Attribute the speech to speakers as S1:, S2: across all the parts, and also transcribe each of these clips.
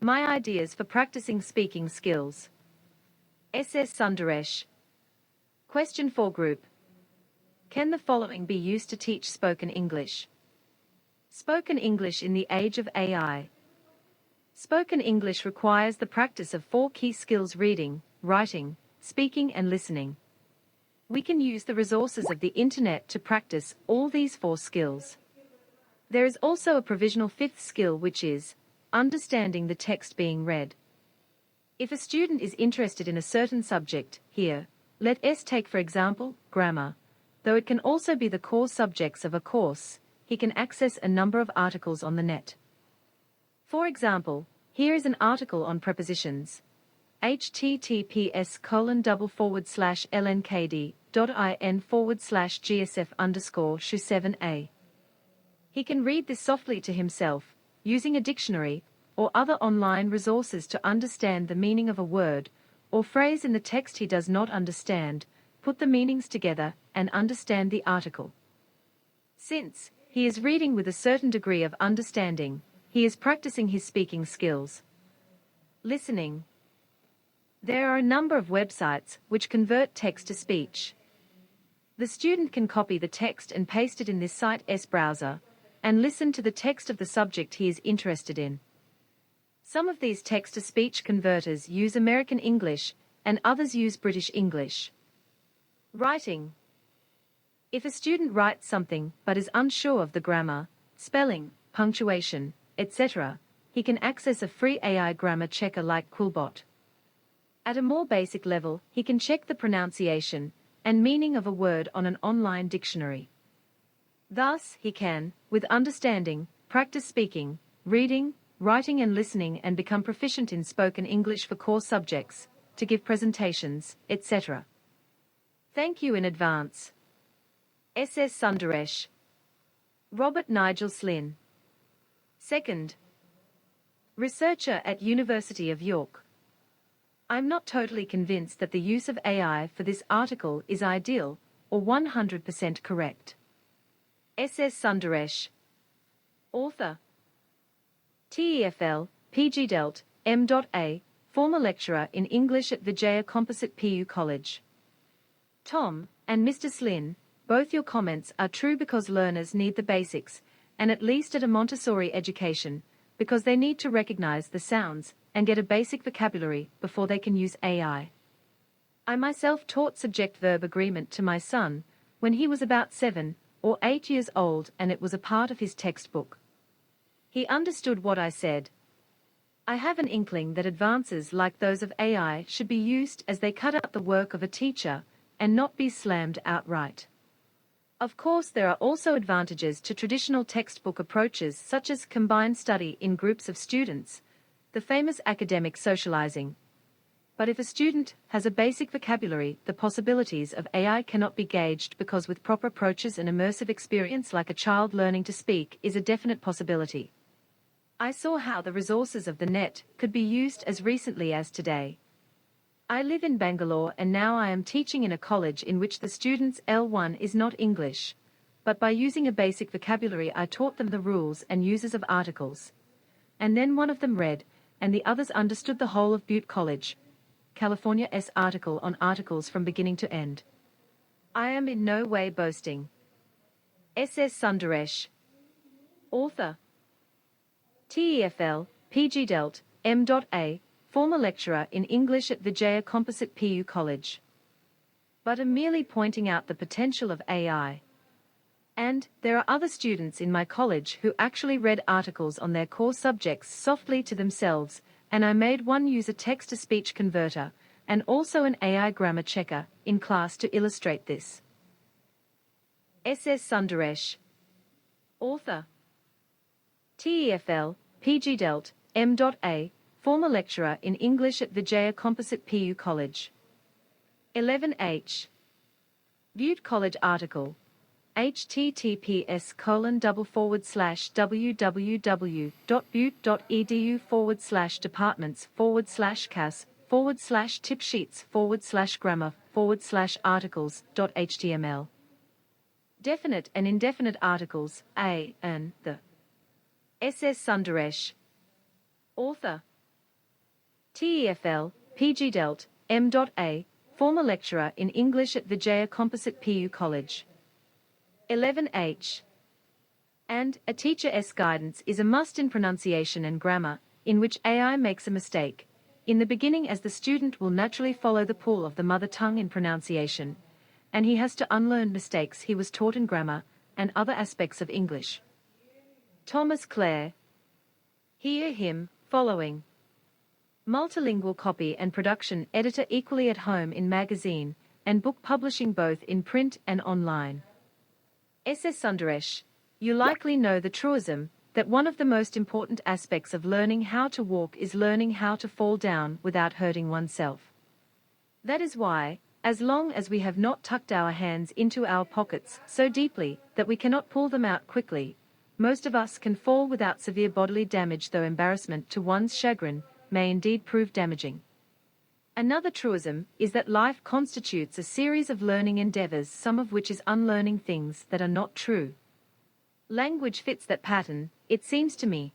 S1: My ideas for practicing speaking skills. SS Sundaresh. Question 4 Group. Can the following be used to teach spoken English? Spoken English in the age of AI. Spoken English requires the practice of 4 key skills: reading, writing, speaking and listening. We can use the resources of the internet to practice all these 4 skills. There is also a provisional 5th skill, which is understanding the text being read. If a student is interested in a certain subject, here, let us take for example, grammar. Though it can also be the core subjects of a course, he can access a number of articles on the net. For example, here is an article on prepositions. https://lnkd.in/gsf_shu7a. He can read this softly to himself, using a dictionary or other online resources to understand the meaning of a word or phrase in the text he does not understand, put the meanings together, and understand the article. Since he is reading with a certain degree of understanding, he is practicing his speaking skills. Listening. There are a number of websites which convert text to speech. The student can copy the text and paste it in this site's browser, and listen to the text of the subject he is interested in. Some of these text-to-speech converters use American English, and others use British English. Writing. If a student writes something but is unsure of the grammar, spelling, punctuation, etc., he can access a free AI grammar checker like Quillbot. At a more basic level, he can check the pronunciation and meaning of a word on an online dictionary. Thus, he can, with understanding, practice speaking, reading, writing and listening and become proficient in spoken English for core subjects, to give presentations, etc. Thank you in advance. SS Sundaresh. Robert Nigel Slynn. Second. Researcher at University of York. I'm not totally convinced that the use of AI for this article is ideal or 100% correct. SS Sundaresh. Author. TEFL, PG Delt, M.A., former lecturer in English at Vijaya Composite PU College. Tom and Mr. Slynn, both your comments are true because learners need the basics, and at least at a Montessori education, because they need to recognize the sounds and get a basic vocabulary before they can use AI. I myself taught subject-verb agreement to my son when he was about 7 or 8 years old, and it was a part of his textbook. He understood what I said. I have an inkling that advances like those of AI should be used as they cut out the work of a teacher and not be slammed outright. Of course, there are also advantages to traditional textbook approaches such as combined study in groups of students, the famous academic socializing. But if a student has a basic vocabulary, the possibilities of AI cannot be gauged because with proper approaches an immersive experience like a child learning to speak is a definite possibility. I saw how the resources of the net could be used as recently as today. I live in Bangalore and now I am teaching in a college in which the students' L1 is not English, but by using a basic vocabulary I taught them the rules and uses of articles. And then one of them read, and the others understood the whole of Butte College, California's article on articles from beginning to end. I am in no way boasting. SS Sundaresh. Author. TEFL, PG Delt, M.A., former lecturer in English at Vijaya Composite PU College. But I'm merely pointing out the potential of AI. And there are other students in my college who actually read articles on their core subjects softly to themselves, and I made one use a text-to-speech converter, and also an AI grammar checker, in class to illustrate this. SS Sundaresh. Author. TEFL, PG Delt, M.A., former lecturer in English at Vijaya Composite PU College. 11H. Butte College article. https://www.butte.edu/departments/grammar/articles.html. Definite and indefinite articles, a and the. SS Sundaresh. Author. TEFL, PG Delt, M.A, former lecturer in English at Vijaya Composite PU College. 11H. And, a teacher's guidance is a must in pronunciation and grammar, in which AI makes a mistake. In the beginning, as the student will naturally follow the pull of the mother tongue in pronunciation, and he has to unlearn mistakes he was taught in grammar and other aspects of English. Thomas Clare. Hear him, following. Multilingual copy and production editor equally at home in magazine and book publishing both in print and online. S.S. Sundaresh. You likely know the truism that one of the most important aspects of learning how to walk is learning how to fall down without hurting oneself. That is why, as long as we have not tucked our hands into our pockets so deeply that we cannot pull them out quickly, most of us can fall without severe bodily damage, though embarrassment to one's chagrin may indeed prove damaging. Another truism is that life constitutes a series of learning endeavors, some of which is unlearning things that are not true. Language fits that pattern, it seems to me.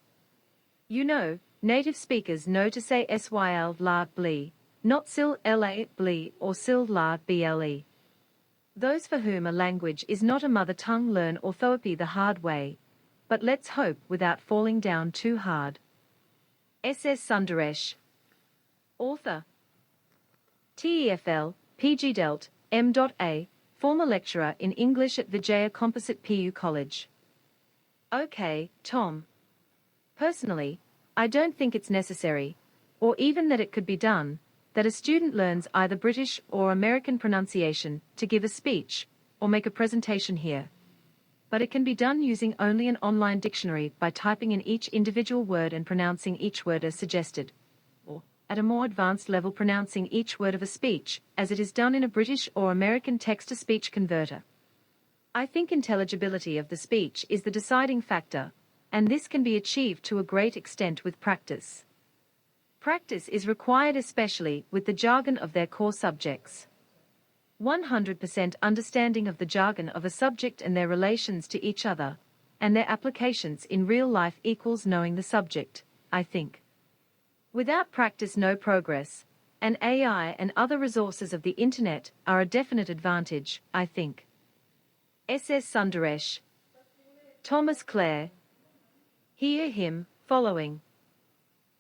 S1: You know, native speakers know to say syl la blee, not sil la blee or sil la ble. Those for whom a language is not a mother tongue learn orthoepy the hard way, but let's hope without falling down too hard. S.S. Sundaresh. Author. TEFL, PG Delt, M.A, former lecturer in English at Vijaya Composite PU College. Okay, Tom. Personally, I don't think it's necessary, or even that it could be done, that a student learns either British or American pronunciation to give a speech or make a presentation here. But it can be done using only an online dictionary by typing in each individual word and pronouncing each word as suggested, or, at a more advanced level, pronouncing each word of a speech as it is done in a British or American text-to-speech converter. I think intelligibility of the speech is the deciding factor, and this can be achieved to a great extent with practice. Practice is required especially with the jargon of their core subjects. 100% understanding of the jargon of a subject and their relations to each other, and their applications in real life equals knowing the subject, I think. Without practice, no progress, and AI and other resources of the internet are a definite advantage, I think. S.S. Sundaresh. Thomas Clare. Hear him, following.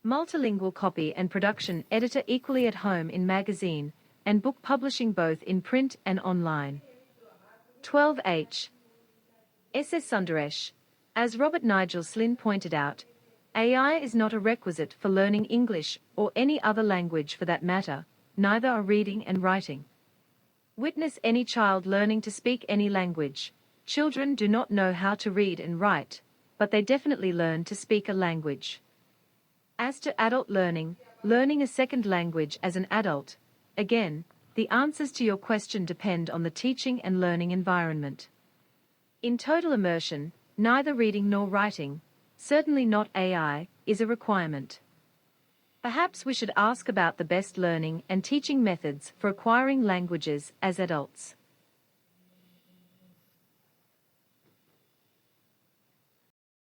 S1: Multilingual copy and production editor equally at home in magazine and book publishing both in print and online. 12H. S.S. Sundaresh. As Robert Nigel Slynn pointed out, AI is not a requisite for learning English or any other language for that matter, neither are reading and writing. Witness any child learning to speak any language. Children do not know how to read and write, but they definitely learn to speak a language. As to adult learning, learning a second language as an adult, again, the answers to your question depend on the teaching and learning environment. In total immersion, neither reading nor writing, certainly not AI, is a requirement. Perhaps we should ask about the best learning and teaching methods for acquiring languages as adults.